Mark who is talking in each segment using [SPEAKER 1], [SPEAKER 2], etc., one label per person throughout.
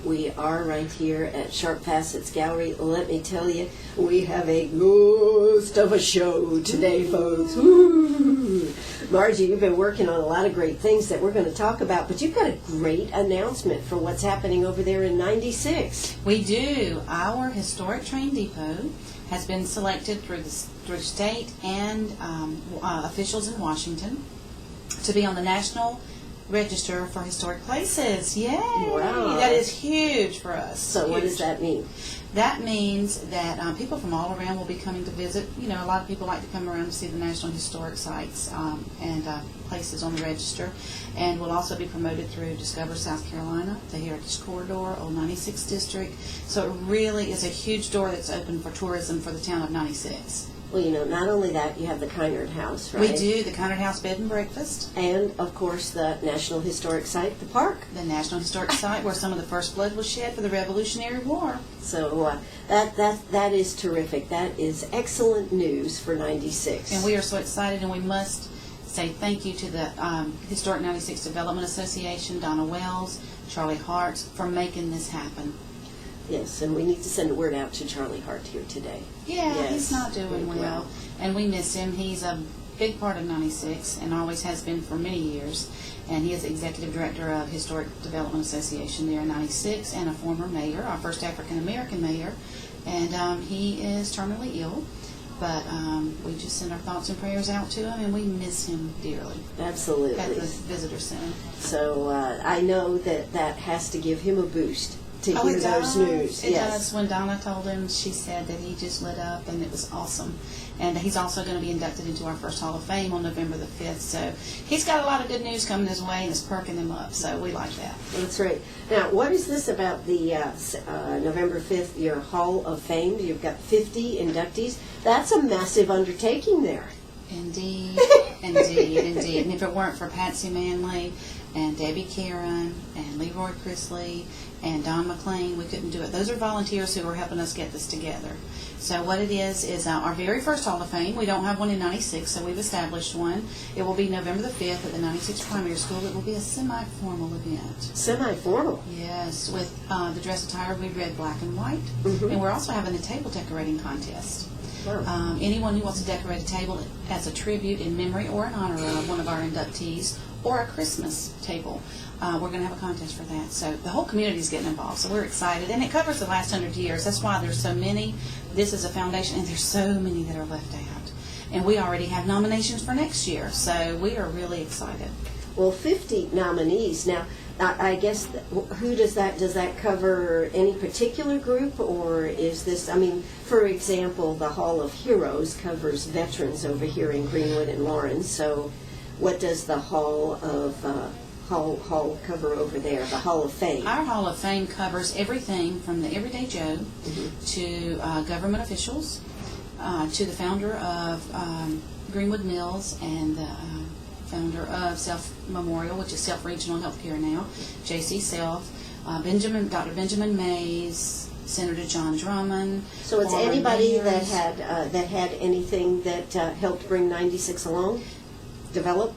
[SPEAKER 1] right. We are right here at Sharp Facets Gallery. Let me tell you, we have a ghost of a show today, folks. Woo! Margie, you've been working on a lot of great things that we're going to talk about, but you've got a great announcement for what's happening over there in 96.
[SPEAKER 2] We do. Our historic train depot has been selected through state and officials in Washington to be on the National Register for Historic Places. Yay!
[SPEAKER 1] Wow.
[SPEAKER 2] That is huge for us.
[SPEAKER 1] So
[SPEAKER 2] huge.
[SPEAKER 1] What does that mean?
[SPEAKER 2] That means that people from all around will be coming to visit. You know, a lot of people like to come around to see the National Historic Sites and places on the register. And we'll also be promoted through Discover South Carolina, the Heritage Corridor, Old 96 District. So it really is a huge door that's open for tourism for the town of 96.
[SPEAKER 1] Well, you know, not only that, you have the Kynard House, right?
[SPEAKER 2] We do, the Kynard House Bed and Breakfast.
[SPEAKER 1] And, of course, the National Historic Site, the park.
[SPEAKER 2] The National Historic Site, where some of the first blood was shed for the Revolutionary War.
[SPEAKER 1] So that is terrific. That is excellent news for 96.
[SPEAKER 2] And we are so excited, and we must say thank you to the Historic 96 Development Association, Donna Wells, Charlie Hart, for making this happen.
[SPEAKER 1] Yes, and we need to send a word out to Charlie Hart here today.
[SPEAKER 2] Yeah,
[SPEAKER 1] yes.
[SPEAKER 2] He's not doing well, and we miss him. He's a big part of 96 and always has been for many years, and he is executive director of Historic Development Association there in 96 and a former mayor, our first African-American mayor, and he is terminally ill. But we just send our thoughts and prayers out to him, and we miss him dearly.
[SPEAKER 1] Absolutely.
[SPEAKER 2] At the visitor center.
[SPEAKER 1] So I know that has to give him a boost to hear those news.
[SPEAKER 2] It does. When Donna told him, she said that he just lit up, and it was awesome. And he's also going to be inducted into our first Hall of Fame on November the 5th. So he's got a lot of good news coming his way, and it's perking him up. So we like that.
[SPEAKER 1] That's right. Now, what is this about the November 5th, your Hall of Fame? You've got 50 inductees. That's a massive undertaking there.
[SPEAKER 2] Indeed, indeed. And if it weren't for Patsy Manley and Debbie Karen and Leroy Chrisley and Don McLean, we couldn't do it. Those are volunteers who are helping us get this together. So what it is our very first Hall of Fame. We don't have one in 96, so we've established one. It will be November the 5th at the 96 Primary School. It will be a semi-formal event.
[SPEAKER 1] Semi-formal?
[SPEAKER 2] Yes, with the dress attire we red, black, and white.
[SPEAKER 1] Mm-hmm.
[SPEAKER 2] And we're also having a table decorating contest.
[SPEAKER 1] Wow.
[SPEAKER 2] Anyone who wants to decorate a table as a tribute in memory or in honor of one of our inductees, or a Christmas table, we're going to have a contest for that. So the whole community is getting involved, so we're excited. And it covers the last 100 years. That's why there's so many. This is a foundation, and there's so many that are left out. And we already have nominations for next year, so we are really excited.
[SPEAKER 1] Well, 50 nominees. Now, I guess, who does that cover? Any particular group, or is this, I mean, for example, the Hall of Heroes covers veterans over here in Greenwood and Lawrence, so what does the Hall cover over there, the Hall of Fame?
[SPEAKER 2] Our Hall of Fame covers everything from the everyday Joe to government officials, to the founder of Greenwood Mills and the founder of Self Memorial, which is Self Regional Healthcare now, J.C. Self, Dr. Benjamin Mays, Senator John Drummond.
[SPEAKER 1] So it's anybody that had anything that helped bring 96 along, develop?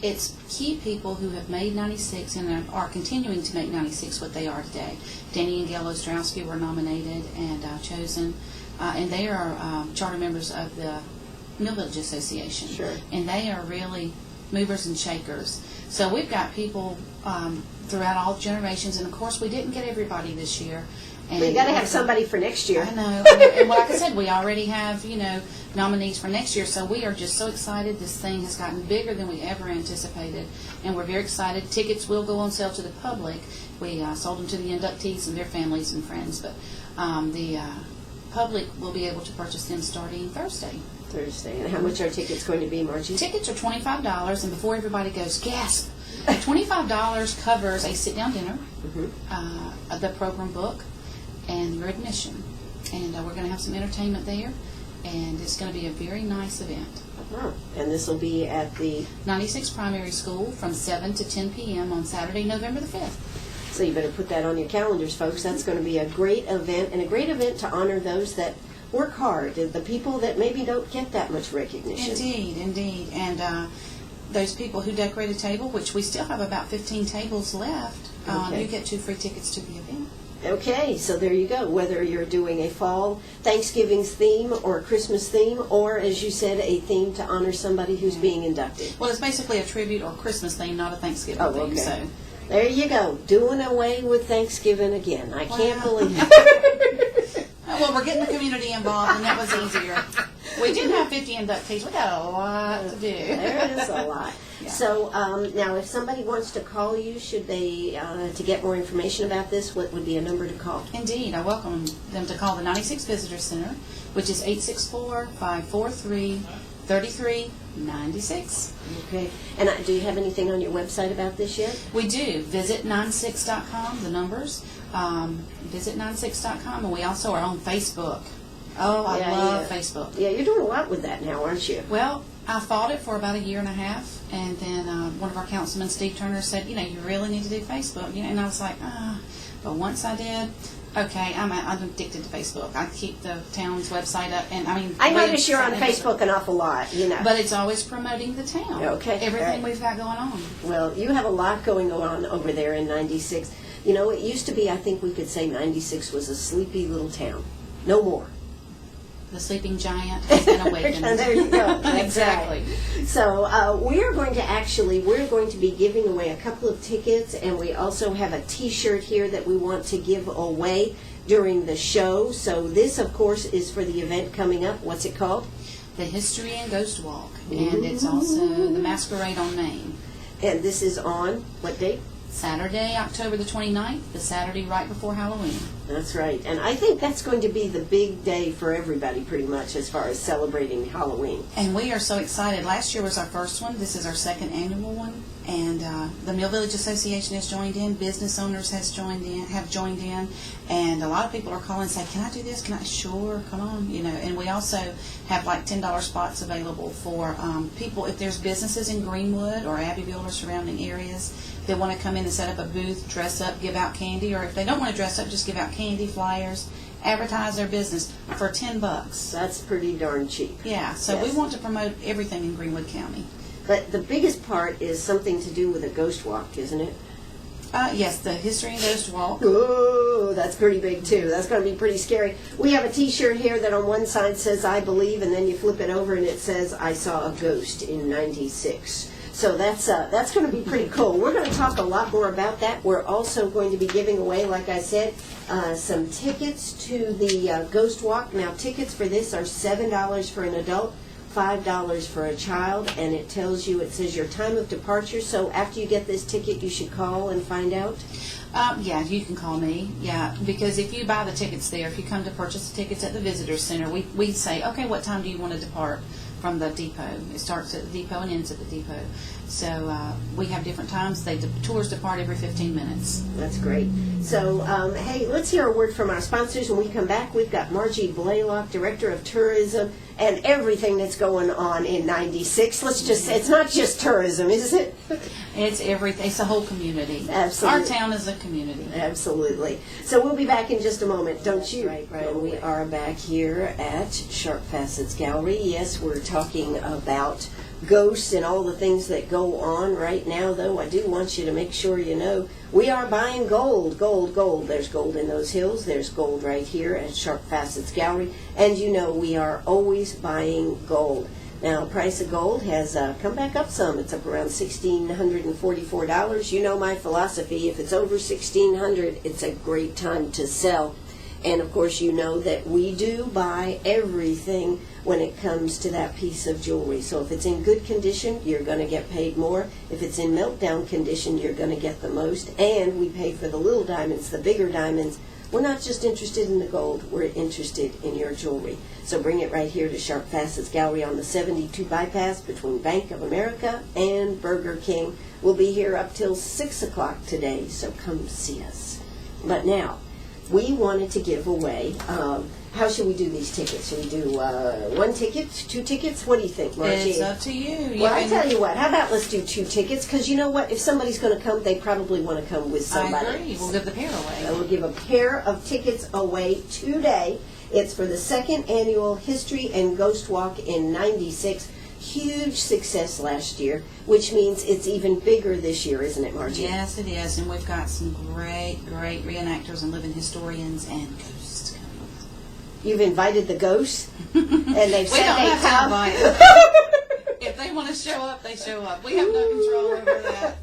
[SPEAKER 2] It's key people who have made 96 and are continuing to make 96 what they are today. Danny and Gail Ostrowski were nominated and chosen, and they are charter members of the Mill Village Association.
[SPEAKER 1] Sure. And
[SPEAKER 2] they are really movers and shakers. So we've got people throughout all generations, and of course we didn't get everybody this year. And
[SPEAKER 1] you got to have somebody for next year.
[SPEAKER 2] I know. And like I said, we already have, nominees for next year, so we are just so excited. This thing has gotten bigger than we ever anticipated, and we're very excited. Tickets will go on sale to the public. We sold them to the inductees and their families and friends, but the public will be able to purchase them starting Thursday.
[SPEAKER 1] And how much are tickets going to be, Margie?
[SPEAKER 2] Tickets are $25, and before everybody goes, gasp, $25 covers a sit-down dinner, the program book, and your admission. And we're going to have some entertainment there, and it's going to be a very nice event.
[SPEAKER 1] And this will be at the
[SPEAKER 2] 96 Primary School from 7 to 10 p.m. on Saturday, November the 5th.
[SPEAKER 1] So you better put that on your calendars, folks. That's going to be a great event, and a great event to honor those that work hard, the people that maybe don't get that much recognition.
[SPEAKER 2] Indeed. And those people who decorate a table, which we still have about 15 tables left, you get 2 free tickets to the event.
[SPEAKER 1] Okay, so there you go. Whether you're doing a fall Thanksgiving theme or a Christmas theme, or as you said, a theme to honor somebody who's being inducted.
[SPEAKER 2] Well, it's basically a tribute or Christmas theme, not a Thanksgiving theme.
[SPEAKER 1] Okay.
[SPEAKER 2] So
[SPEAKER 1] There you go. Doing away with Thanksgiving again. I can't believe it.
[SPEAKER 2] well, we're getting the community involved, and that was easier. We do have 50 inductees. We got a lot to do.
[SPEAKER 1] There is a lot.
[SPEAKER 2] Yeah.
[SPEAKER 1] So now, if somebody wants to call you, should they, to get more information about this, what would be a number to call?
[SPEAKER 2] Indeed, I welcome them to call the 96 Visitor Center, which is 864-543-3396.
[SPEAKER 1] Okay. And do you have anything on your website about this yet?
[SPEAKER 2] We do. Visit 96.com, the numbers. Visit 96.com, and we also are on Facebook. Oh, I love Facebook.
[SPEAKER 1] Yeah, you're doing a lot with that now, aren't you?
[SPEAKER 2] Well, I fought it for about a year and a half, and then one of our councilmen, Steve Turner, said, you really need to do Facebook. And I was like, but once I did, okay, I'm addicted to Facebook. I keep the town's website up, and
[SPEAKER 1] I notice you're on Facebook an awful lot,
[SPEAKER 2] But it's always promoting the town.
[SPEAKER 1] Okay.
[SPEAKER 2] Everything we've got going on.
[SPEAKER 1] Well, you have a lot going on over there in 96. It used to be, I think we could say 96 was a sleepy little town. No more.
[SPEAKER 2] The sleeping giant has been awakened.
[SPEAKER 1] There you go.
[SPEAKER 2] Exactly.
[SPEAKER 1] Right. So we're going to be giving away a couple of tickets, and we also have a T-shirt here that we want to give away during the show. So this, of course, is for the event coming up. What's it called?
[SPEAKER 2] The History and Ghost Walk, and it's also the Masquerade on Main.
[SPEAKER 1] And this is on what date?
[SPEAKER 2] Saturday, October the 29th, the Saturday right before Halloween.
[SPEAKER 1] That's right. And I think that's going to be the big day for everybody, pretty much, as far as celebrating Halloween.
[SPEAKER 2] And we are so excited. Last year was our first one. This is our second annual one. And the Mill Village Association has joined in. Business owners have joined in. And a lot of people are calling and saying, can I do this? Can I? Sure, come on. And we also have like $10 spots available for people. If there's businesses in Greenwood or Abbeville or surrounding areas that want to come in and set up a booth, dress up, give out candy. Or if they don't want to dress up, just give out candy, flyers, advertise their business for $10.
[SPEAKER 1] That's pretty darn cheap.
[SPEAKER 2] Yeah, so
[SPEAKER 1] Yes.
[SPEAKER 2] we want to promote everything in Greenwood County.
[SPEAKER 1] But the biggest part is something to do with a ghost walk, isn't it?
[SPEAKER 2] Yes, the History and Ghost Walk.
[SPEAKER 1] Oh, that's pretty big, too. That's going to be pretty scary. We have a T-shirt here that on one side says, I believe, and then you flip it over and it says, I saw a ghost in 96. So that's going to be pretty cool. We're going to talk a lot more about that. We're also going to be giving away, like I said, some tickets to the Ghost Walk. Now, tickets for this are $7 for an adult, $5 for a child, and it says your time of departure. So after you get this ticket, you should call and find out.
[SPEAKER 2] Yeah, you can call me. Yeah, because if you buy the tickets there, if you come to purchase the tickets at the Visitor Center, we say, okay, what time do you want to depart from the depot? It starts at the depot and ends at the depot. So we have different times. Tours depart every 15 minutes.
[SPEAKER 1] That's great. So, hey, let's hear a word from our sponsors. When we come back, we've got Margie Blalock, Director of Tourism, and everything that's going on in 96. Let's just say, it's not just tourism, is it?
[SPEAKER 2] It's everything. It's the whole community.
[SPEAKER 1] Absolutely.
[SPEAKER 2] Our town is a community.
[SPEAKER 1] Absolutely. So we'll be back in just a moment, don't you? Right. And we are back here at Sharp Facets Gallery. Yes, we're talking about ghosts and all the things that go on right now, though. I do want you to make sure you know we are buying gold. Gold. There's gold in those hills. There's gold right here at Sharp Facets Gallery. And we are always buying gold. Now, the price of gold has come back up some. It's up around $1,644. You know my philosophy. If it's over $1,600, it's a great time to sell. And, of course, you know that we do buy everything when it comes to that piece of jewelry. So if it's in good condition, you're going to get paid more. If it's in meltdown condition, you're going to get the most. And we pay for the little diamonds, the bigger diamonds. We're not just interested in the gold. We're interested in your jewelry. So bring it right here to Sharp Facets Gallery on the 72 bypass between Bank of America and Burger King. We'll be here up till 6 o'clock today, so come see us. But now, we wanted to give away, how should we do these tickets? Should we do one ticket, 2 tickets? What do you think, Margie?
[SPEAKER 2] It's up to you.
[SPEAKER 1] Well, I tell you what, how about let's do 2 tickets? Because you know what, if somebody's going to come, they probably want to come with somebody.
[SPEAKER 2] I agree. We'll give the pair away.
[SPEAKER 1] We'll give a pair of tickets away today. It's for the 2nd annual History and Ghost Walk in 96. huge success last year, which means it's even bigger this year, isn't it, Margie?
[SPEAKER 2] Yes, it is. And we've got some great reenactors and living historians and ghosts coming.
[SPEAKER 1] You've invited the ghosts, and they've
[SPEAKER 2] We
[SPEAKER 1] said
[SPEAKER 2] don't
[SPEAKER 1] they
[SPEAKER 2] have to
[SPEAKER 1] come.
[SPEAKER 2] invite them. If they want to show up, they show up. We have no control over that.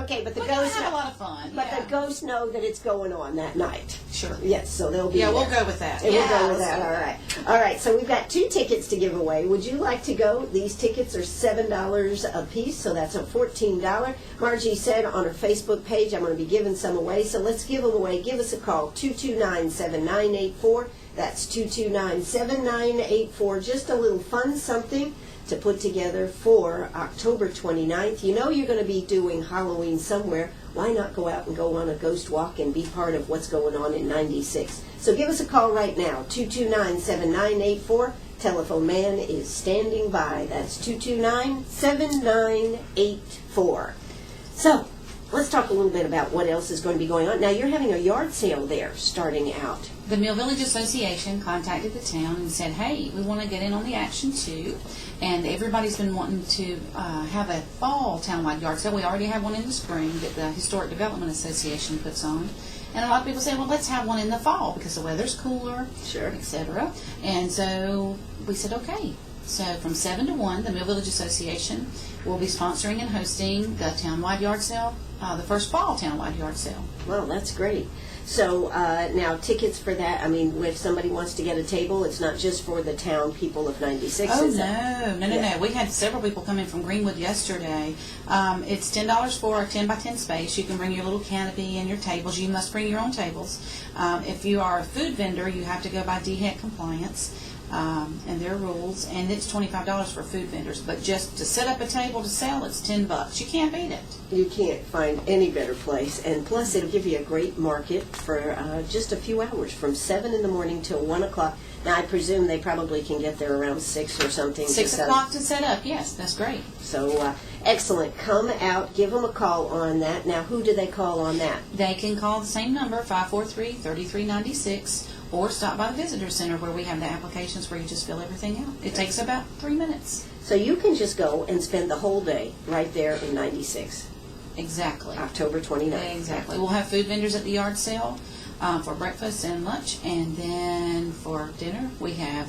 [SPEAKER 1] Okay, but the
[SPEAKER 2] We're
[SPEAKER 1] ghosts
[SPEAKER 2] gonna have a
[SPEAKER 1] know,
[SPEAKER 2] lot of fun.
[SPEAKER 1] but
[SPEAKER 2] Yeah.
[SPEAKER 1] the ghosts know that it's going on that night.
[SPEAKER 2] Sure.
[SPEAKER 1] Yes, so they'll be
[SPEAKER 2] Yeah,
[SPEAKER 1] there.
[SPEAKER 2] we'll go with that.
[SPEAKER 1] And
[SPEAKER 2] Yeah,
[SPEAKER 1] we'll go with
[SPEAKER 2] let's
[SPEAKER 1] that.
[SPEAKER 2] go
[SPEAKER 1] All
[SPEAKER 2] with
[SPEAKER 1] right. All right. So we've got 2 tickets to give away. Would you like to go? These tickets are $7 a piece, so that's a $14. Margie said on her Facebook page, I'm going to be giving some away. So let's give them away. Give us a call, 229-7984. That's 229-7984. Just a little fun something to put together for October 29th. You know you're going to be doing Halloween somewhere. Why not go out and go on a ghost walk and be part of what's going on in 96? So give us a call right now, 229-7984. Telephone man is standing by. That's 229-7984. So let's talk a little bit about what else is going to be going on. Now, you're having a yard sale there starting out.
[SPEAKER 2] The Mill Village Association contacted the town and said, hey, we want to get in on the action too. And everybody's been wanting to have a fall townwide yard sale. We already have one in the spring that the Historic Development Association puts on. And a lot of people say, well, let's have one in the fall because the weather's cooler,
[SPEAKER 1] Sure.
[SPEAKER 2] etc. And so we said, okay. So from 7 to 1, the Mill Village Association will be sponsoring and hosting the townwide yard sale, the first fall townwide yard sale.
[SPEAKER 1] Well, that's great. So now tickets for that, I mean, if somebody wants to get a table, it's not just for the town people of 96.
[SPEAKER 2] Oh,
[SPEAKER 1] is it?
[SPEAKER 2] no.
[SPEAKER 1] Yeah.
[SPEAKER 2] We had several people come in from Greenwood yesterday. It's $10 for a 10 by 10 space. You can bring your little canopy and your tables. You must bring your own tables. If you are a food vendor, you have to go by DHEC compliance and their rules, and it's $25 for food vendors. But just to set up a table to sell, it's $10. You can't beat it.
[SPEAKER 1] You can't find any better place. And plus, it'll give you a great market for just a few hours, from 7 in the morning till 1 o'clock. Now, I presume they probably can get there around 6 or something.
[SPEAKER 2] 6 o'clock to set up. Yes, that's great.
[SPEAKER 1] So, excellent. Come out. Give them a call on that. Now, who do they call on that?
[SPEAKER 2] They can call the same number, 543-3396, or stop by the Visitor Center where we have the applications where you just fill everything out. It takes about 3 minutes.
[SPEAKER 1] So you can just go and spend the whole day right there in 96,
[SPEAKER 2] Exactly.
[SPEAKER 1] October 29th.
[SPEAKER 2] Exactly. We'll have food vendors at the yard sale for breakfast and lunch, and then for dinner we have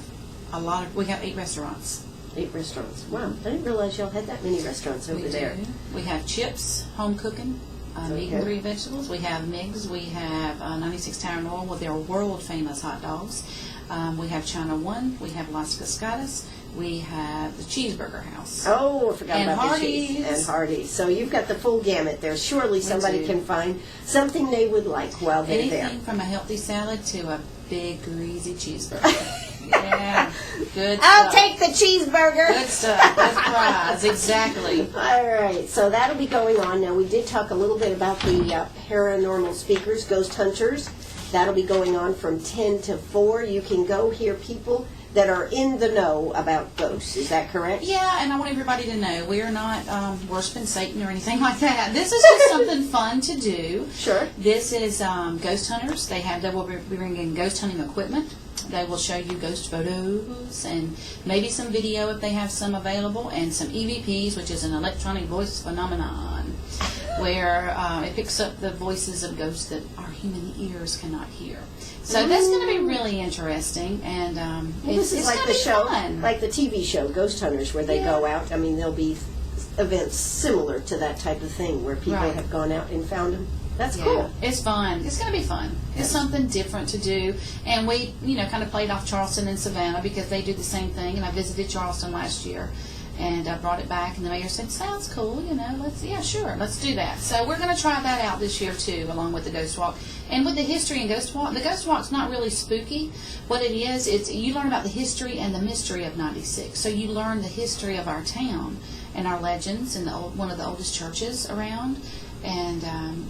[SPEAKER 2] 8 restaurants.
[SPEAKER 1] 8 restaurants. Wow, I didn't realize y'all had that many restaurants over
[SPEAKER 2] We
[SPEAKER 1] there.
[SPEAKER 2] do. We have chips, home cooking, meat and 3 vegetables. We have MIGs. We have 96 Tower and Oil with their world famous hot dogs. We have China One. We have Las Cascadas. We have the Cheeseburger House.
[SPEAKER 1] Oh, I forgot
[SPEAKER 2] And
[SPEAKER 1] about the cheese.
[SPEAKER 2] Hardee's.
[SPEAKER 1] And Hardee's. So you've got the full gamut there. Surely somebody
[SPEAKER 2] do.
[SPEAKER 1] can find something they would like while they're
[SPEAKER 2] Anything
[SPEAKER 1] there.
[SPEAKER 2] from a healthy salad to a big greasy cheeseburger. Yeah, good
[SPEAKER 1] I'll
[SPEAKER 2] stuff.
[SPEAKER 1] take the cheeseburger.
[SPEAKER 2] Good stuff. Good prize. Exactly.
[SPEAKER 1] All right, so that'll be going on. Now, we did talk a little bit about the paranormal speakers, ghost hunters. That'll be going on from 10 to 4. You can go hear people that are in the know about ghosts. Is that correct?
[SPEAKER 2] Yeah, and I want everybody to know we are not worshiping Satan or anything like that. This is just something fun to do.
[SPEAKER 1] Sure.
[SPEAKER 2] This is Ghost Hunters. They will be bringing ghost hunting equipment. They will show you ghost photos and maybe some video if they have some available, and some EVPs, which is an electronic voice phenomenon, where it picks up the voices of ghosts that our human ears cannot hear. So that's going to be really interesting, and
[SPEAKER 1] Well,
[SPEAKER 2] it's
[SPEAKER 1] this is like
[SPEAKER 2] going
[SPEAKER 1] the
[SPEAKER 2] to be
[SPEAKER 1] show,
[SPEAKER 2] fun.
[SPEAKER 1] like the TV show, Ghost Hunters, where they go out. I mean, there'll be events similar to that type of thing where people
[SPEAKER 2] Right.
[SPEAKER 1] have gone out and found them. That's
[SPEAKER 2] Yeah,
[SPEAKER 1] cool.
[SPEAKER 2] it's fun. It's going to be fun. It's something different to do. And we, kind of played off Charleston and Savannah because they do the same thing. And I visited Charleston last year, and I brought it back. And the mayor said, "Sounds cool. Let's do that." So we're going to try that out this year too, along with the Ghost Walk. And with the history and Ghost Walk, the Ghost Walk's not really spooky. What it is, it's you learn about the history and the mystery of 96. So you learn the history of our town and our legends and one of the oldest churches around. And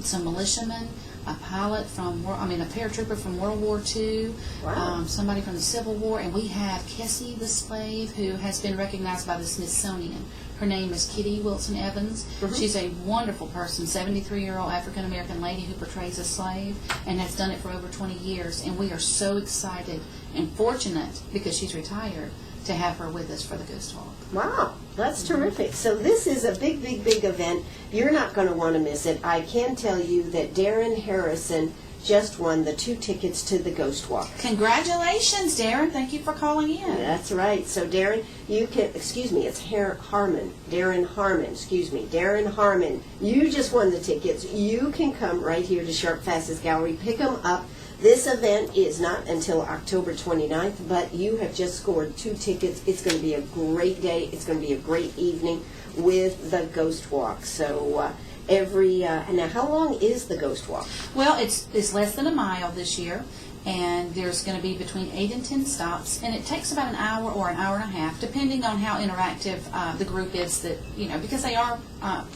[SPEAKER 2] some militiamen, a pilot a paratrooper from World War II,
[SPEAKER 1] Wow.
[SPEAKER 2] somebody from the Civil War, and we have Kessie the slave, who has been recognized by the Smithsonian. Her name is Kitty Wilson Evans.
[SPEAKER 1] Mm-hmm.
[SPEAKER 2] She's a wonderful person, 73-year-old African-American lady who portrays a slave and has done it for over 20 years. And we are so excited and fortunate, because she's retired, to have her with us for the Ghost Walk.
[SPEAKER 1] Wow, that's terrific. So this is a big, big, big event. You're not going to want to miss it. I can tell you that Darren Harrison just won the 2 tickets to the Ghost Walk.
[SPEAKER 2] Congratulations, Darren. Thank you for calling in.
[SPEAKER 1] That's right. So Darren, you can, excuse me, it's Harmon. Darren Harmon, excuse me. Darren Harmon, you just won the tickets. You can come right here to Sharp Facets Gallery, pick them up. This event is not until October 29th, but you have just scored 2 tickets. It's going to be a great day. It's going to be a great evening with the Ghost Walk. So now how long is the Ghost Walk?
[SPEAKER 2] Well, it's less than a mile this year, and there's going to be between 8 and 10 stops, and it takes about an hour or an hour and a half, depending on how interactive the group is. That because they are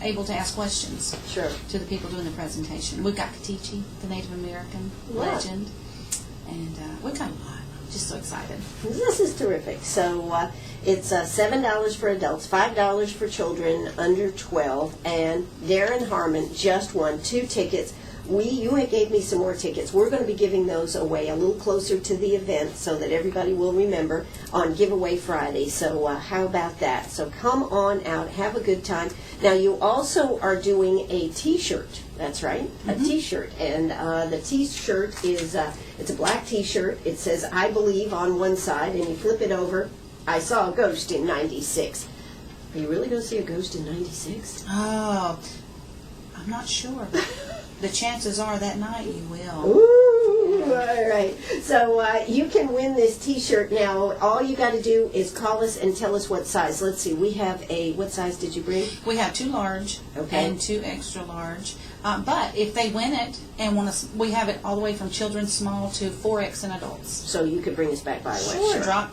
[SPEAKER 2] able to ask questions
[SPEAKER 1] Sure.
[SPEAKER 2] to the people doing the presentation. We've got Katichi, the Native American legend, and we've got a lot. I'm just so excited.
[SPEAKER 1] This is terrific. So it's $7 for adults, $5 for children under 12, and Darren Harmon just won 2 tickets. You gave me some more tickets. We're going to be giving those away a little closer to the event so that everybody will remember on Giveaway Friday. So how about that? So come on out, have a good time. Now you also are doing a T-shirt. That's right, a T-shirt. And the T-shirt is, it's a black T-shirt. It says, I believe on one side, and you flip it over. I saw a ghost in 96. Are you really going to see a ghost in 96?
[SPEAKER 2] Oh, I'm not sure. The chances are that night you will.
[SPEAKER 1] Ooh, all right. So you can win this T-shirt now. All you got to do is call us and tell us what size. Let's see. We have what size did you bring?
[SPEAKER 2] We have 2 large and 2 extra large. But if they win it and want us, we have it all the way from children small to 4X and adults.
[SPEAKER 1] So you could bring us back by what?
[SPEAKER 2] Sure. I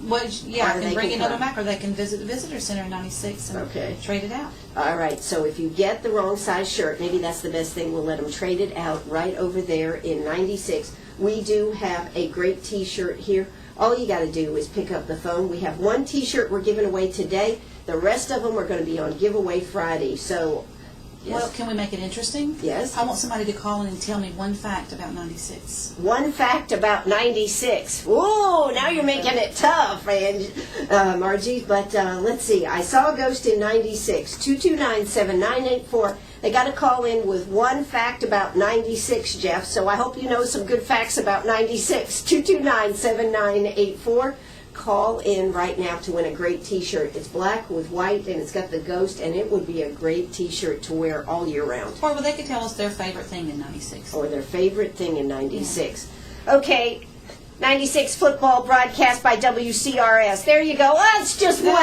[SPEAKER 2] can bring another
[SPEAKER 1] come.
[SPEAKER 2] back, or they can visit the visitor center in 96 and trade it out.
[SPEAKER 1] All right. So if you get the wrong size shirt, maybe that's the best thing. We'll let them trade it out right over there in 96. We do have a great T-shirt here. All you got to do is pick up the phone. We have 1 T-shirt we're giving away today. The rest of them are going to be on Giveaway Friday. So. Yes.
[SPEAKER 2] Well, can we make it interesting?
[SPEAKER 1] Yes.
[SPEAKER 2] I want somebody to call in and tell me 1 fact about 96.
[SPEAKER 1] 1 fact about 96. Whoa, now you're making it tough, Margie. But let's see. I saw a ghost in 96. 229-7984. They got to call in with 1 fact about 96, Jeff. So I hope you know some good facts about 96. 229-7984. Call in right now to win a great T-shirt. It's black with white, and it's got the ghost, and it would be a great T-shirt to wear all year round.
[SPEAKER 2] Or they could tell us their favorite thing in 96.
[SPEAKER 1] Or their favorite thing in 96. Yeah. Okay, 96 football broadcast by WCRS. There you go. Oh, it's just one.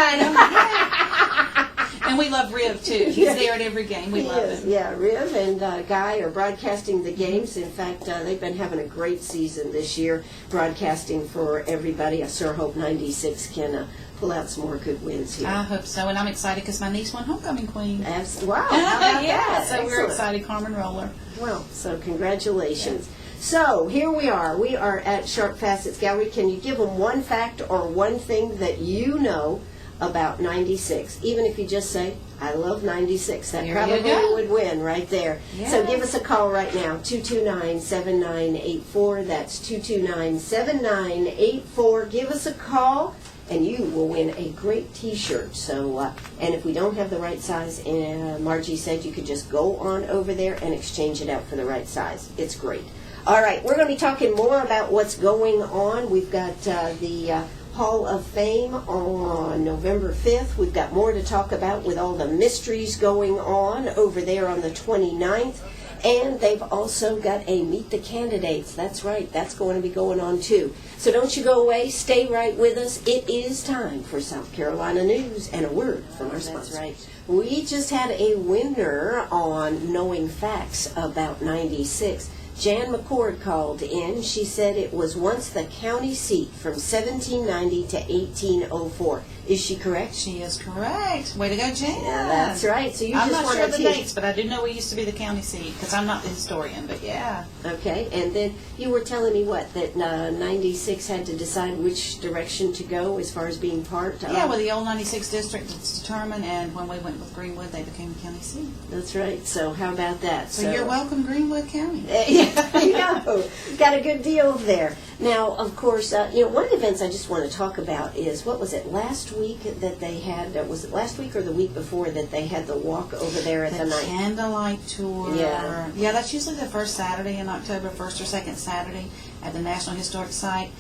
[SPEAKER 2] And we love Riv, too. He's there at every game. We love him.
[SPEAKER 1] Yeah, Riv and Guy are broadcasting the games. In fact, they've been having a great season this year, broadcasting for everybody. I sure hope 96 can pull out some more good wins here.
[SPEAKER 2] I hope so, and I'm excited because my niece won homecoming queen.
[SPEAKER 1] Wow. How about
[SPEAKER 2] yeah,
[SPEAKER 1] that?
[SPEAKER 2] so we're excited, Carmen Roller.
[SPEAKER 1] Well, so congratulations. Yeah. So here we are. We are at Sharp Facets Gallery. Can you give them 1 fact or 1 thing that you know about 96? Even if you just say, I love 96. That probably would win right there. Yeah. So give us a call right now, 229-7984. That's 229-7984. Give us a call, and you will win a great T-shirt. So, and if we don't have the right size, Margie said you could just go on over there and exchange it out for the right size. It's great. All right, we're going to be talking more about what's going on. We've got the Hall of Fame on November 5th. We've got more to talk about with all the mysteries going on over there on the 29th. And they've also got a Meet the Candidates. That's right. That's going to be going on, too. So don't you go away. Stay right with us. It is time for South Carolina News and a word from our sponsor. That's right. We just had a winner on Knowing Facts about 96. Jan McCord called in. She said it was once the county seat from 1790 to 1804. Is she correct?
[SPEAKER 2] She is correct. Way to go, Jan.
[SPEAKER 1] Yeah, that's right. So
[SPEAKER 2] I'm
[SPEAKER 1] just
[SPEAKER 2] not
[SPEAKER 1] want
[SPEAKER 2] sure
[SPEAKER 1] to
[SPEAKER 2] the
[SPEAKER 1] teach.
[SPEAKER 2] dates, but I do know we used to be the county seat because I'm not the historian, but yeah.
[SPEAKER 1] Okay, and then you were telling me that 96 had to decide which direction to go as far as being part of.
[SPEAKER 2] Yeah, well, the old 96 district is determined, and when we went with Greenwood, they became the county seat.
[SPEAKER 1] That's right. So how about that?
[SPEAKER 2] So you're welcome, Greenwood County.
[SPEAKER 1] Yeah, there you go. Got a good deal there. Now, of course, one of the events I just want to talk about is, what was it, last week that they had, was it last week or the week before that they had the walk over there at the night?
[SPEAKER 2] Candlelight Tour.
[SPEAKER 1] Yeah.
[SPEAKER 2] Yeah, that's usually the first Saturday in October, first or second Saturday at the National Historic Site.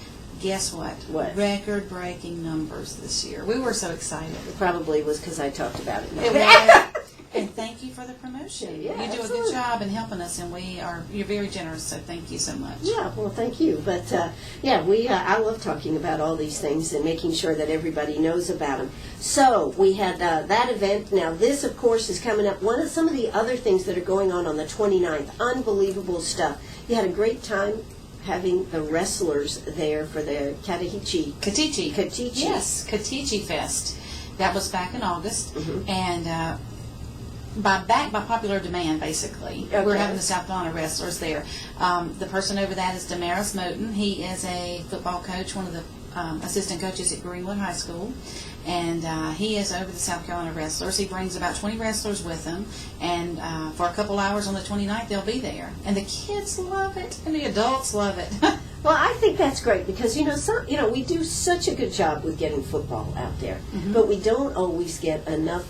[SPEAKER 2] Guess what?
[SPEAKER 1] What?
[SPEAKER 2] Record-breaking numbers this year. We were so excited.
[SPEAKER 1] It probably was because I talked about it.
[SPEAKER 2] It was. And thank you for the promotion.
[SPEAKER 1] Yeah,
[SPEAKER 2] you do
[SPEAKER 1] absolutely.
[SPEAKER 2] a good job in helping us, and you're very generous, so thank you so much.
[SPEAKER 1] Yeah, well, thank you. But, I love talking about all these things and making sure that everybody knows about them. So, we had that event. Now, this, of course, is coming up. Some of the other things that are going on the 29th, unbelievable stuff. You had a great time having the wrestlers there for the
[SPEAKER 2] Katichi. Yes, Katichi Fest. That was back in August, and by popular demand, basically.
[SPEAKER 1] Okay.
[SPEAKER 2] We're having the South Carolina wrestlers there. The person over that is Damaris Moten. He is a football coach, one of the assistant coaches at Greenwood High School, and he is over the South Carolina wrestlers. He brings about 20 wrestlers with him, and for a couple hours on the 29th, they'll be there. And the kids love it, and the adults love it.
[SPEAKER 1] Well, I think that's great because, we do such a good job with getting football out there, but we don't always get enough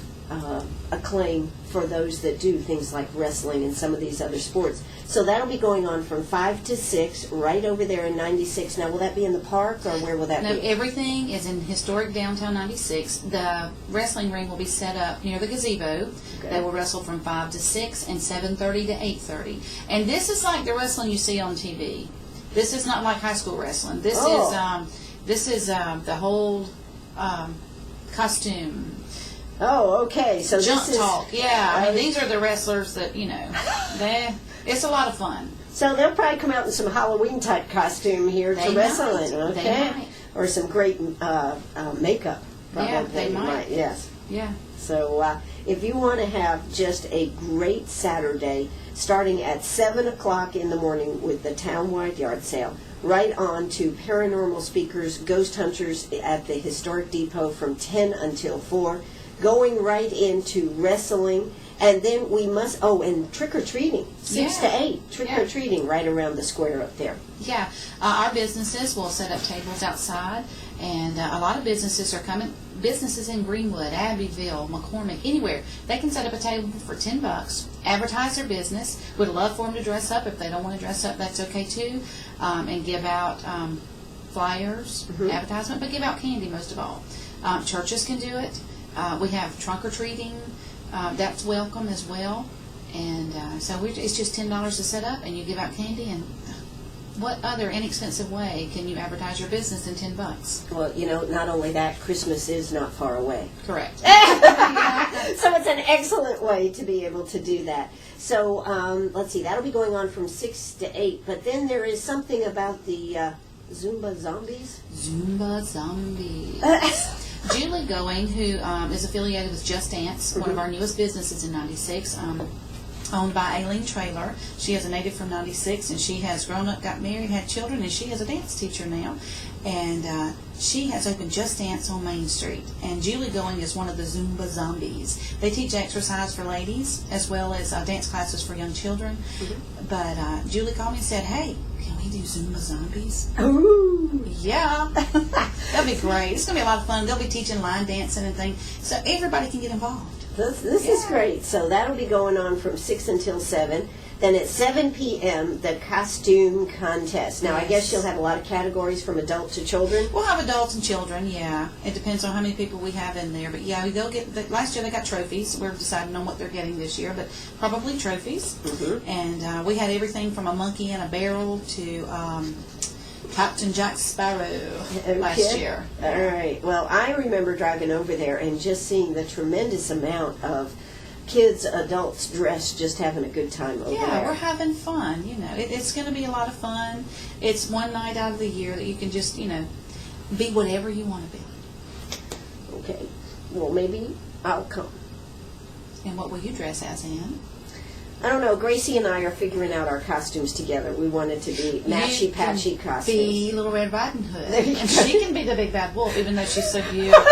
[SPEAKER 1] acclaim for those that do things like wrestling and some of these other sports. So that'll be going on from 5 to 6 right over there in 96. Now, will that be in the park or where will that
[SPEAKER 2] No,
[SPEAKER 1] be?
[SPEAKER 2] everything is in historic downtown 96. The wrestling ring will be set up near the gazebo.
[SPEAKER 1] Okay.
[SPEAKER 2] They will wrestle from 5 to 6 and 7:30 to 8:30. And this is like the wrestling you see on TV. This is not like high school wrestling. This is the whole costume.
[SPEAKER 1] Oh, okay. So
[SPEAKER 2] Jump
[SPEAKER 1] this is
[SPEAKER 2] talk, yeah. I mean, these are the wrestlers that, it's a lot of fun.
[SPEAKER 1] So they'll probably come out in some Halloween type costume here to wrestle in, okay?
[SPEAKER 2] They might.
[SPEAKER 1] Or some great makeup. Probably.
[SPEAKER 2] Yeah, they might.
[SPEAKER 1] Yes.
[SPEAKER 2] Yeah.
[SPEAKER 1] So if you want to have just a great Saturday, starting at 7 o'clock in the morning with the townwide yard sale, right on to paranormal speakers, ghost hunters at the Historic Depot from 10 until 4, going right into wrestling, and then we must, and trick-or-treating, 6 to 8, trick-or-treating right around the square up there.
[SPEAKER 2] Yeah, our businesses will set up tables outside, and a lot of businesses are coming. Businesses in Greenwood, Abbeville, McCormick, anywhere, they can set up a table for $10, advertise their business. Would love for them to dress up. If they don't want to dress up, that's okay too, and give out flyers, advertisement, but give out candy most of all. Churches can do it. We have trunk-or-treating. That's welcome as well. And so it's just $10 to set up, and you give out candy. And what other inexpensive way can you advertise your business in $10?
[SPEAKER 1] Well, not only that, Christmas is not far away.
[SPEAKER 2] Correct.
[SPEAKER 1] So it's an excellent way to be able to do that. So let's see, that'll be going on from 6 to 8. But then there is something about the Zumba Zombies.
[SPEAKER 2] Zumba Zombies. Julie Going, who is affiliated with Just Dance, one of our newest businesses in 96, owned by Aileen Traylor. She is a native from 96, and she has grown up, got married, had children, and she is a dance teacher now. And she has opened Just Dance on Main Street. And Julie Going is one of the Zumba Zombies. They teach exercise for ladies as well as dance classes for young children. But Julie called me and said, hey, can we do Zumba Zombies?
[SPEAKER 1] Ooh.
[SPEAKER 2] Yeah. That'll be great. It's going to be a lot of fun. They'll be teaching line dancing and things. So everybody can get involved.
[SPEAKER 1] This is great. So that'll be going on from 6 until 7. Then at 7 p.m., the costume contest. Now, I guess you'll have a lot of categories from adult to children.
[SPEAKER 2] We'll have adults and children, yeah. It depends on how many people we have in there. But, yeah, they'll get, last year they got trophies. We're deciding on what they're getting this year, but probably trophies. And we had everything from a monkey in a barrel to Captain Jack Sparrow last year.
[SPEAKER 1] All right. Well, I remember driving over there and just seeing the tremendous amount of kids, adults dressed, just having a good time over there.
[SPEAKER 2] Yeah, we're having fun. It's going to be a lot of fun. It's one night out of the year that you can just, be whatever you want to be.
[SPEAKER 1] Okay. Well, maybe I'll come.
[SPEAKER 2] And what will you dress as, Ann?
[SPEAKER 1] I don't know. Gracie and I are figuring out our costumes together. We wanted to be matchy-patchy costumes.
[SPEAKER 2] Be Little Red Riding Hood.
[SPEAKER 1] There you
[SPEAKER 2] And
[SPEAKER 1] go.
[SPEAKER 2] she can be the big bad wolf, even though she's so beautiful.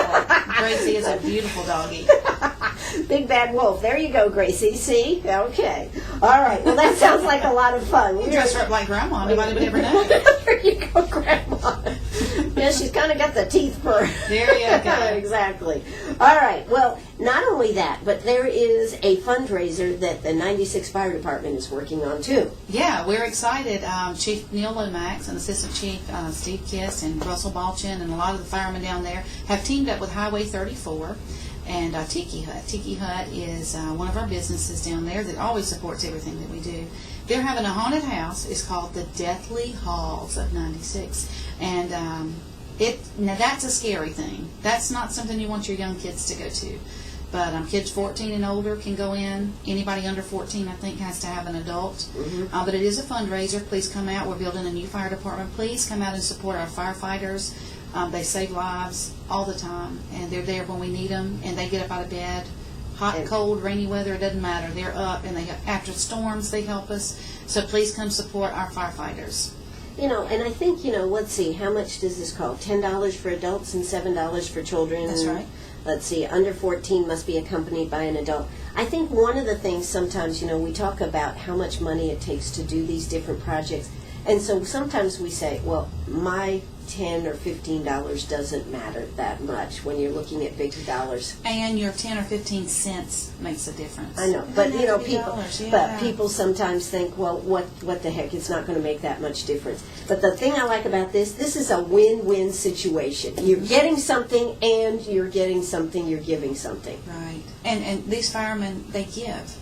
[SPEAKER 2] Gracie is a beautiful doggie.
[SPEAKER 1] Big Bad Wolf. There you go, Gracie. See? Okay. All right. Well, that sounds like a lot of fun.
[SPEAKER 2] You dress her up like Grandma. Nobody would ever know.
[SPEAKER 1] There you go, Grandma. Yeah, she's kind of got the teeth for
[SPEAKER 2] There you go.
[SPEAKER 1] Exactly. All right. Well, not only that, but there is a fundraiser that the 96 Fire Department is working on, too.
[SPEAKER 2] Yeah, we're excited. Chief Neil Lomax and Assistant Chief Steve Kiss and Russell Balchin and a lot of the firemen down there have teamed up with Highway 34 and Tiki Hut. Tiki Hut is one of our businesses down there that always supports everything that we do. They're having a haunted house. It's called the Deathly Halls of 96. And now that's a scary thing. That's not something you want your young kids to go to. But kids 14 and older can go in. Anybody under 14, I think, has to have an adult.
[SPEAKER 1] Mm-hmm.
[SPEAKER 2] But it is a fundraiser. Please come out. We're building a new fire department. Please come out and support our firefighters. They save lives all the time, and they're there when we need them, and they get up out of bed. Hot, cold, rainy weather, it doesn't matter. They're up, and after storms, they help us. So please come support our firefighters.
[SPEAKER 1] You know, and I think, let's see, how much does this cost? $10 for adults and $7 for children.
[SPEAKER 2] That's right.
[SPEAKER 1] Let's see, under 14 must be accompanied by an adult. I think one of the things sometimes, we talk about how much money it takes to do these different projects. And so sometimes we say, well, my $10 or $15 doesn't matter that much when you're looking at big dollars.
[SPEAKER 2] And your 10 or 15 cents makes a difference.
[SPEAKER 1] I know,
[SPEAKER 2] It
[SPEAKER 1] but
[SPEAKER 2] doesn't have to be
[SPEAKER 1] people,
[SPEAKER 2] dollars, yeah.
[SPEAKER 1] but people sometimes think, well, what the heck? It's not going to make that much difference. But the thing I like about this is a win-win situation. You're getting something, and you're getting something. You're giving something.
[SPEAKER 2] Right. And these firemen, they give,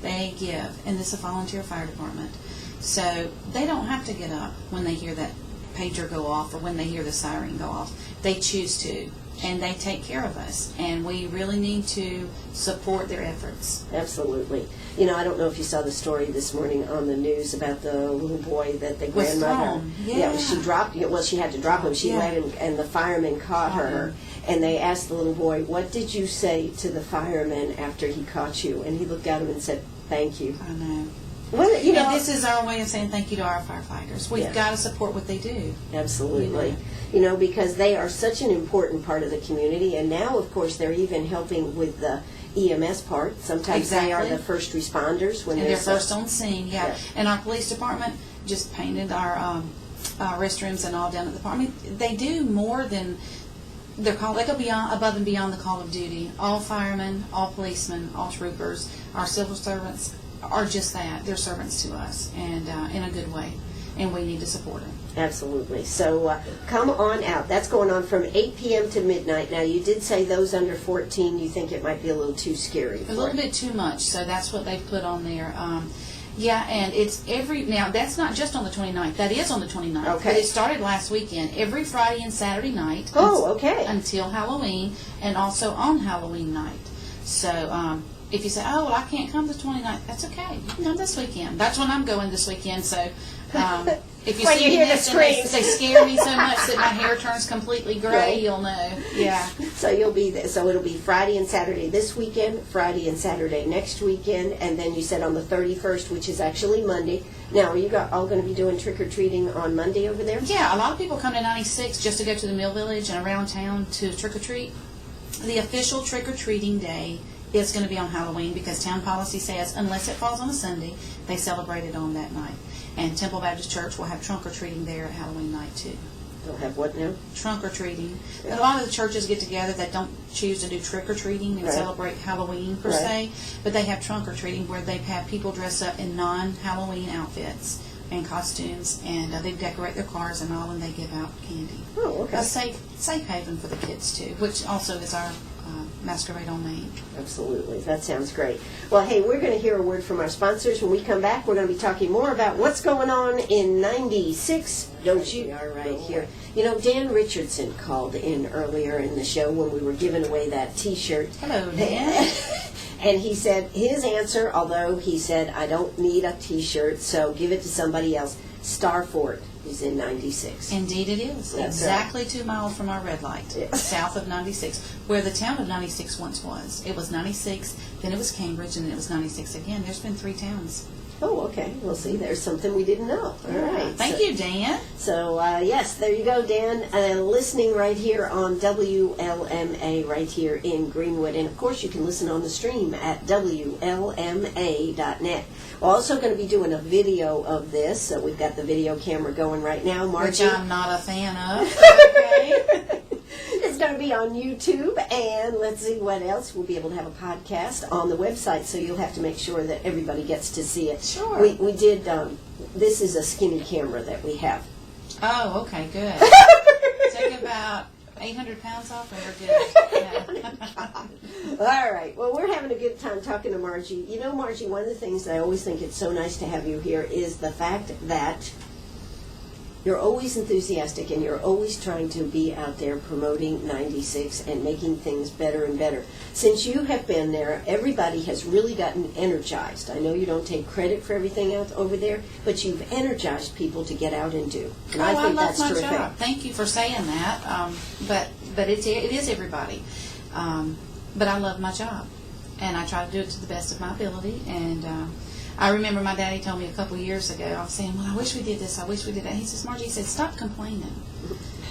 [SPEAKER 2] and this is a volunteer fire department, so they don't have to get up when they hear that pager go off or when they hear the siren go off. They choose to, and they take care of us, and we really need to support their efforts.
[SPEAKER 1] Absolutely. I don't know if you saw the story this morning on the news about the little boy that the grandmother.
[SPEAKER 2] thrown. Yeah.
[SPEAKER 1] She dropped. Well, she had to drop him. She let him, and the firemen caught her. And they asked the little boy, "What did you say to the fireman after he caught you?" And he looked at him and said, "Thank you."
[SPEAKER 2] I know.
[SPEAKER 1] Well,
[SPEAKER 2] And this is our way of saying thank you to our firefighters. We've
[SPEAKER 1] Yeah.
[SPEAKER 2] got to support what they do.
[SPEAKER 1] Absolutely. Because they are such an important part of the community. And now, of course, they're even helping with the EMS part. Sometimes they are
[SPEAKER 2] Exactly.
[SPEAKER 1] the first responders when
[SPEAKER 2] And they're
[SPEAKER 1] there's
[SPEAKER 2] first on scene, yeah. And our police department just painted our restrooms and all down at the park. I mean, they do more than they're called. They go above and beyond the call of duty. All firemen, all policemen, all troopers, our civil servants are just that. They're servants to us, and in a good way. And we need to support them.
[SPEAKER 1] Absolutely. So come on out. That's going on from 8 p.m. to midnight. Now, you did say those under 14, you think it might be a little too scary.
[SPEAKER 2] A little bit too much, so that's what they've put on there. And it's now that's not just on the 29th, that is on the 29th.
[SPEAKER 1] Okay.
[SPEAKER 2] But it started last weekend, every Friday and Saturday night.
[SPEAKER 1] Oh, okay.
[SPEAKER 2] Until Halloween, and also on Halloween night. So, if you say, oh, well, I can't come the 29th, that's okay. You can come this weekend. That's when I'm going this weekend, so if you
[SPEAKER 1] When
[SPEAKER 2] see
[SPEAKER 1] you
[SPEAKER 2] me
[SPEAKER 1] hear the
[SPEAKER 2] next and they
[SPEAKER 1] screams.
[SPEAKER 2] scare me so much that my hair turns completely gray,
[SPEAKER 1] Right.
[SPEAKER 2] you'll know. Yeah.
[SPEAKER 1] So you'll be there. So it'll be Friday and Saturday this weekend, Friday and Saturday next weekend, and then you said on the 31st, which is actually Monday. Now, are you all going to be doing trick-or-treating on Monday over there?
[SPEAKER 2] Yeah, a lot of people come to 96 just to go to the Mill Village and around town to trick-or-treat. The official trick-or-treating day is going to be on Halloween because town policy says unless it falls on a Sunday, they celebrate it on that night. And Temple Baptist Church will have trunk-or-treating there at Halloween night, too.
[SPEAKER 1] They'll have what now?
[SPEAKER 2] Trunk-or-treating. A lot of the churches get together that don't choose to do trick-or-treating and
[SPEAKER 1] Right.
[SPEAKER 2] celebrate Halloween, per
[SPEAKER 1] Right.
[SPEAKER 2] se, but they have trunk-or-treating where they have people dress up in non-Halloween outfits and costumes, and they decorate their cars and all, and they give out candy.
[SPEAKER 1] Oh, okay.
[SPEAKER 2] A safe haven for the kids, too, which also is our Masquerade on Main.
[SPEAKER 1] Absolutely. That sounds great. Well, hey, we're going to hear a word from our sponsors. When we come back, we're going to be talking more about what's going on in 96. Don't you? We are right here. Dan Richardson called in earlier in the show when we were giving away that T-shirt.
[SPEAKER 2] Hello, Dan.
[SPEAKER 1] And he said his answer, although he said, I don't need a T-shirt, so give it to somebody else. Starfort is in 96.
[SPEAKER 2] Indeed it is.
[SPEAKER 1] That's
[SPEAKER 2] exactly 2 miles from our red light,
[SPEAKER 1] Yeah.
[SPEAKER 2] south of 96, where the town of 96 once was. It was 96, then it was Cambridge, and then it was 96 again. There's been 3 towns.
[SPEAKER 1] Oh, okay. Well, see, there's something we didn't know. All right.
[SPEAKER 2] Thank you, Dan.
[SPEAKER 1] So, yes, there you go, Dan. Listening right here on WLMA right here in Greenwood. And, of course, you can listen on the stream at WLMA.net. We're also going to be doing a video of this. So we've got the video camera going right now. Margie.
[SPEAKER 2] Which I'm not a fan of.
[SPEAKER 1] Okay. It's going to be on YouTube, and let's see what else. We'll be able to have a podcast on the website, so you'll have to make sure that everybody gets to see it.
[SPEAKER 2] Sure.
[SPEAKER 1] We did, this is a skinny camera that we have.
[SPEAKER 2] Oh, okay, good. Take about 800 pounds off and we're good. Yeah.
[SPEAKER 1] All right. Well, we're having a good time talking to Margie. You know, Margie, one of the things that I always think it's so nice to have you here is the fact that you're always enthusiastic and you're always trying to be out there promoting 96 and making things better and better. Since you have been there, everybody has really gotten energized. I know you don't take credit for everything out over there, but you've energized people to get out and do. And I think
[SPEAKER 2] love
[SPEAKER 1] that's
[SPEAKER 2] my
[SPEAKER 1] terrific.
[SPEAKER 2] job. Thank you for saying that. But it is everybody. But I love my job, and I try to do it to the best of my ability. And I remember my daddy told me a couple of years ago, I was saying, well, I wish we did this, I wish we did that. He says, Margie, he said, stop complaining.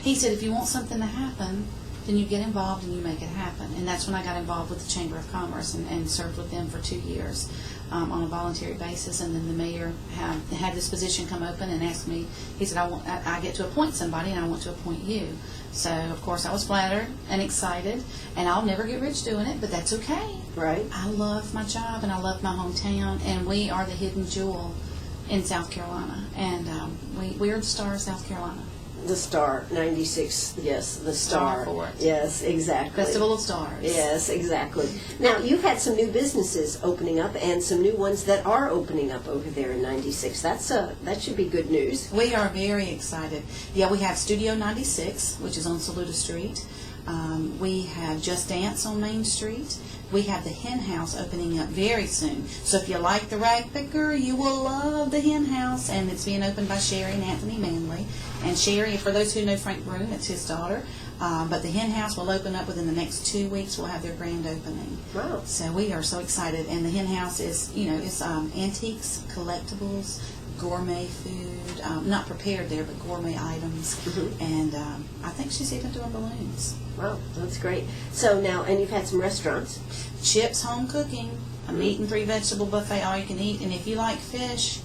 [SPEAKER 2] He said, if you want something to happen, then you get involved and you make it happen. And that's when I got involved with the Chamber of Commerce and served with them for 2 years on a voluntary basis. And then the mayor had this position come open and asked me, he said, I get to appoint somebody and I want to appoint you. So, of course, I was flattered and excited, and I'll never get rich doing it, but that's okay.
[SPEAKER 1] Right.
[SPEAKER 2] I love my job, and I love my hometown, and we are the hidden jewel in South Carolina, and we are the star of South Carolina.
[SPEAKER 1] The Star, 96, yes, the Star.
[SPEAKER 2] Star for it.
[SPEAKER 1] Yes, exactly.
[SPEAKER 2] Festival of Stars.
[SPEAKER 1] Yes, exactly. Now, you've had some new businesses opening up and some new ones that are opening up over there in 96. That should be good news.
[SPEAKER 2] We are very excited. Yeah, we have Studio 96, which is on Saluda Street. We have Just Dance on Main Street. We have the Hen House opening up very soon. So if you like the rag picker, you will love the Hen House. And it's being opened by Sherry and Anthony Manley. And Sherry, for those who know Frank Broom, it's his daughter. But the Hen House will open up within the next 2 weeks. We'll have their grand opening.
[SPEAKER 1] Wow.
[SPEAKER 2] So we are so excited. And the Hen House is, it's antiques, collectibles, gourmet food, not prepared there, but gourmet items.
[SPEAKER 1] Mm-hmm.
[SPEAKER 2] And I think she's even doing balloons.
[SPEAKER 1] Wow, that's great. So now, and you've had some restaurants.
[SPEAKER 2] Chip's Home Cooking, a meat and 3 vegetable buffet, all you can eat. And if you like fish,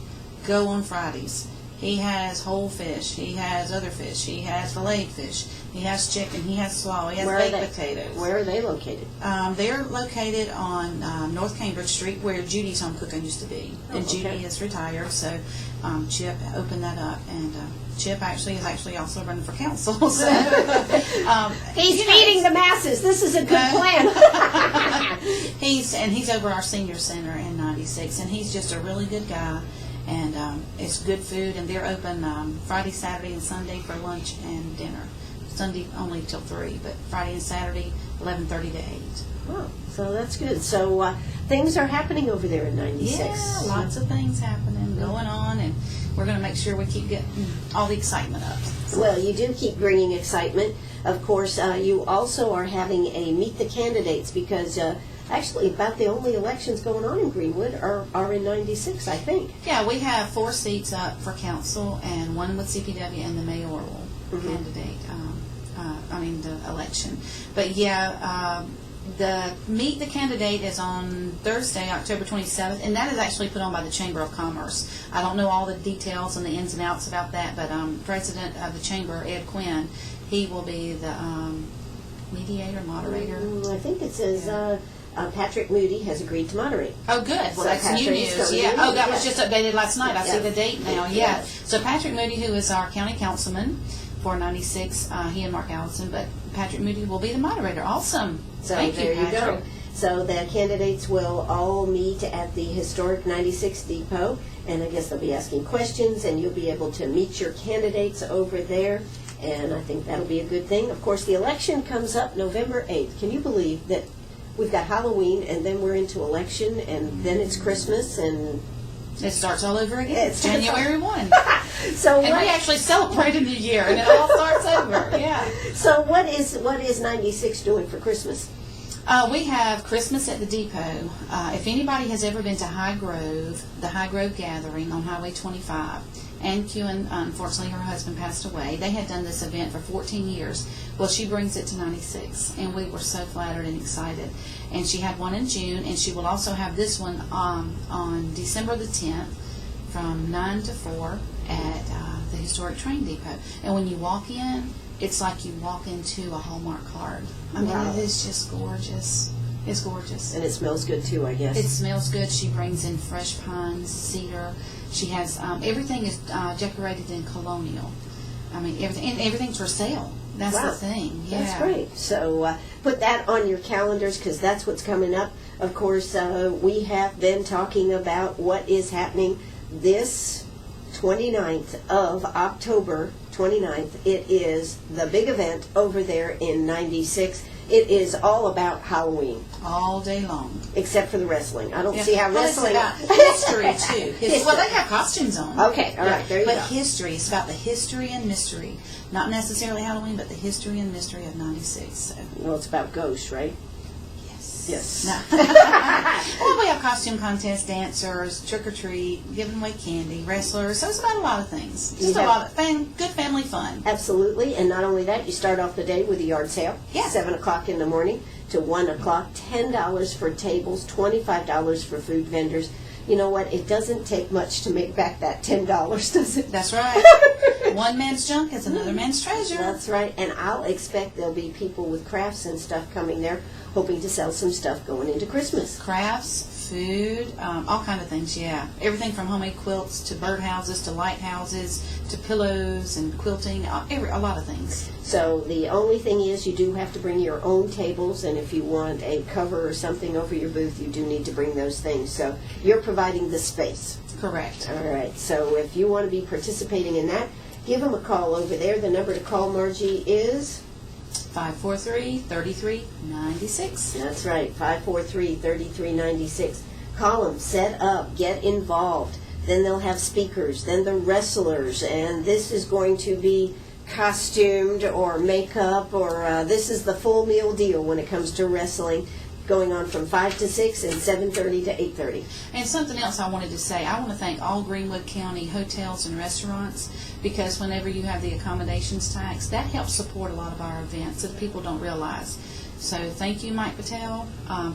[SPEAKER 2] go on Fridays. He has whole fish. He has other fish. He has filleted fish. He has chicken. He has slaw. He has baked potatoes.
[SPEAKER 1] Where are they located?
[SPEAKER 2] They're located on North Cambridge Street, where Judy's Home Cooking used to be. And
[SPEAKER 1] okay.
[SPEAKER 2] Judy is retired, so Chip opened that up. And Chip is also running for council. So,
[SPEAKER 1] He's feeding the masses. This is a good plan.
[SPEAKER 2] He's over our senior center in 96, and he's just a really good guy. And it's good food, and they're open Friday, Saturday, and Sunday for lunch and dinner. Sunday only till 3, but Friday and Saturday, 11:30 to 8.
[SPEAKER 1] Oh, so that's good. So things are happening over there in 96.
[SPEAKER 2] Yeah, lots of things happening, going on, and we're going to make sure we keep getting all the excitement up.
[SPEAKER 1] Well, you do keep bringing excitement. Of course, you also are having a Meet the Candidates because actually about the only elections going on in Greenwood are in 96, I think.
[SPEAKER 2] Yeah, we have 4 seats up for council and 1 with CPW and the mayoral candidate, the election. But yeah, the Meet the Candidate is on Thursday, October 27th, and that is actually put on by the Chamber of Commerce. I don't know all the details and the ins and outs about that, but President of the Chamber, Ed Quinn, he will be the mediator, moderator.
[SPEAKER 1] I think it says Patrick Moody has agreed to moderate.
[SPEAKER 2] Oh, good. So that's new news. Yeah. Oh, that was just updated last night. I see the date now. Yeah. So Patrick Moody, who is our county councilman for 96, he and Mark Allison, but Patrick Moody will be the moderator. Awesome.
[SPEAKER 1] So
[SPEAKER 2] Thank
[SPEAKER 1] there
[SPEAKER 2] you,
[SPEAKER 1] you go. So the candidates will all meet at the historic 96 depot, and I guess they'll be asking questions, and you'll be able to meet your candidates over there. And I think that'll be a good thing. Of course, the election comes up November 8th. Can you believe that we've got Halloween, and then we're into election, and then it's Christmas, and
[SPEAKER 2] It starts all over again. It's January 1.
[SPEAKER 1] So
[SPEAKER 2] and we actually celebrate a new year, and it all starts over. Yeah.
[SPEAKER 1] So what is 96 doing for Christmas?
[SPEAKER 2] We have Christmas at the Depot. If anybody has ever been to High Grove, the High Grove Gathering on Highway 25, Ann Kewen, unfortunately her husband passed away. They had done this event for 14 years. Well, she brings it to 96, and we were so flattered and excited. And she had one in June, and she will also have this one on December the 10th from 9 to 4 at the Historic Train Depot. And when you walk in, it's like you walk into a Hallmark card. I mean,
[SPEAKER 1] Wow.
[SPEAKER 2] It is just gorgeous. It's gorgeous.
[SPEAKER 1] And it smells good too, I guess.
[SPEAKER 2] It smells good. She brings in fresh pines, cedar. She has everything is decorated in colonial. I mean, everything's for sale. That's
[SPEAKER 1] Wow.
[SPEAKER 2] the thing. Yeah.
[SPEAKER 1] That's great. So put that on your calendars because that's what's coming up. Of course, we have been talking about what is happening this 29th of October 29th. It is the big event over there in 96. It is all about Halloween.
[SPEAKER 2] All day long.
[SPEAKER 1] Except for the wrestling. I don't see how
[SPEAKER 2] Well,
[SPEAKER 1] wrestling...
[SPEAKER 2] it's about history, too. Well, they have costumes on.
[SPEAKER 1] Okay, all right, there you
[SPEAKER 2] but
[SPEAKER 1] go.
[SPEAKER 2] history. It's about the history and mystery. Not necessarily Halloween, but the history and mystery of 96. So.
[SPEAKER 1] Well, it's about ghosts, right?
[SPEAKER 2] Yes.
[SPEAKER 1] Yes.
[SPEAKER 2] No. Well, we have costume contests, dancers, trick-or-treat, giving away candy, wrestlers. So it's about a lot of things. Just a lot of good family fun.
[SPEAKER 1] Absolutely. And not only that, you start off the day with a yard sale.
[SPEAKER 2] Yeah.
[SPEAKER 1] 7 o'clock in the morning to 1 o'clock. $10 for tables, $25 for food vendors. You know what? It doesn't take much to make back that $10, does it?
[SPEAKER 2] That's right. One man's junk is another man's treasure.
[SPEAKER 1] That's right. And I'll expect there'll be people with crafts and stuff coming there hoping to sell some stuff going into Christmas.
[SPEAKER 2] Crafts, food, all kind of things, yeah. Everything from homemade quilts to birdhouses to lighthouses to pillows and quilting, a lot of things.
[SPEAKER 1] So the only thing is you do have to bring your own tables, and if you want a cover or something over your booth, you do need to bring those things. So you're providing the space.
[SPEAKER 2] Correct.
[SPEAKER 1] All right. So if you want to be participating in that, give them a call over there. The number to call, Margie, is...
[SPEAKER 2] 543-3396.
[SPEAKER 1] That's right, 543-3396. Call them, set up, get involved. Then they'll have speakers, then the wrestlers, and this is going to be costumed or makeup, or this is the full meal deal when it comes to wrestling, going on from 5 to 6 and 7:30 to 8:30.
[SPEAKER 2] And something else I wanted to say, I want to thank all Greenwood County hotels and restaurants, because whenever you have the accommodations tax, that helps support a lot of our events that people don't realize. So thank you, Mike Patel,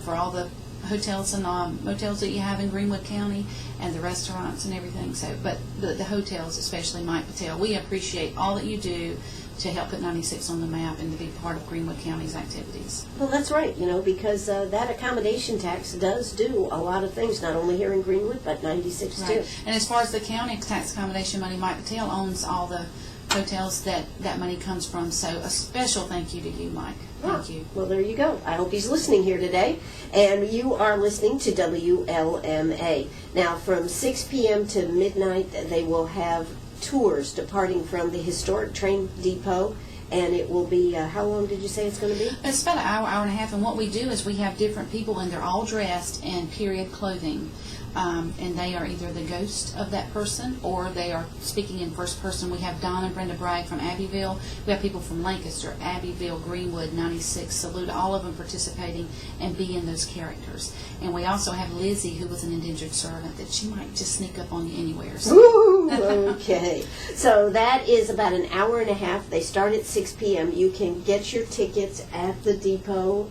[SPEAKER 2] for all the hotels and motels that you have in Greenwood County and the restaurants and everything. So, but the hotels, especially Mike Patel, we appreciate all that you do to help put 96 on the map and to be part of Greenwood County's activities.
[SPEAKER 1] Well, that's right, because that accommodation tax does do a lot of things, not only here in Greenwood, but 96 too.
[SPEAKER 2] Right. And as far as the county tax accommodation money, Mike Patel owns all the hotels that money comes from. So a special thank you to you, Mike. Thank you.
[SPEAKER 1] Well, there you go. I hope he's listening here today. And you are listening to WLMA. Now, from 6 p.m. to midnight, they will have tours departing from the Historic Train Depot. And it will be, how long did you say it's going to be?
[SPEAKER 2] It's about an hour, hour and a half. And what we do is we have different people, and they're all dressed in period clothing. And they are either the ghost of that person or they are speaking in first person. We have Don and Brenda Bragg from Abbeville. We have people from Lancaster, Abbeville, Greenwood, 96. Salute all of them participating and being those characters. And we also have Lizzie, who was an indentured servant, that she might just sneak up on you anywhere. So.
[SPEAKER 1] Ooh, okay. So that is about an hour and a half. They start at 6 p.m. You can get your tickets at the depot.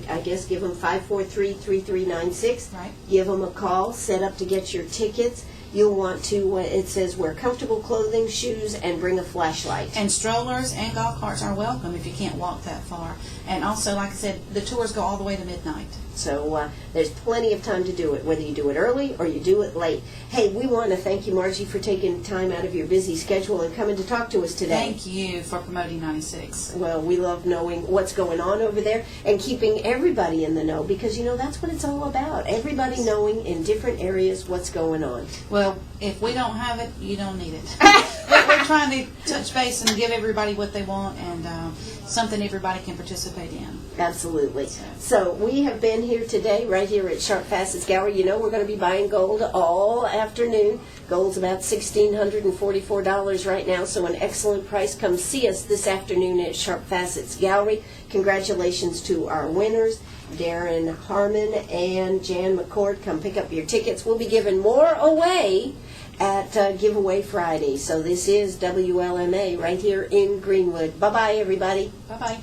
[SPEAKER 1] I guess give them 543-3396.
[SPEAKER 2] Right.
[SPEAKER 1] Give them a call. Set up to get your tickets. You'll want to, it says, wear comfortable clothing, shoes, and bring a flashlight.
[SPEAKER 2] And strollers and golf carts are welcome if you can't walk that far. And also, like I said, the tours go all the way to midnight.
[SPEAKER 1] So there's plenty of time to do it, whether you do it early or you do it late. Hey, we want to thank you, Margie, for taking time out of your busy schedule and coming to talk to us today.
[SPEAKER 2] Thank you for promoting 96.
[SPEAKER 1] Well, we love knowing what's going on over there and keeping everybody in the know because, that's what it's all about. Everybody knowing in different areas what's going on.
[SPEAKER 2] Well, if we don't have it, you don't need it. We're trying to touch base and give everybody what they want and something everybody can participate in.
[SPEAKER 1] Absolutely. So we have been here today, right here at Sharp Facets Gallery. You know, we're going to be buying gold all afternoon. Gold's about $1,644 right now, so an excellent price. Come see us this afternoon at Sharp Facets Gallery. Congratulations to our winners, Darren Harmon and Jan McCord. Come pick up your tickets. We'll be giving more away at Giveaway Friday. So this is WLMA right here in Greenwood. Bye-bye, everybody.
[SPEAKER 2] Bye-bye.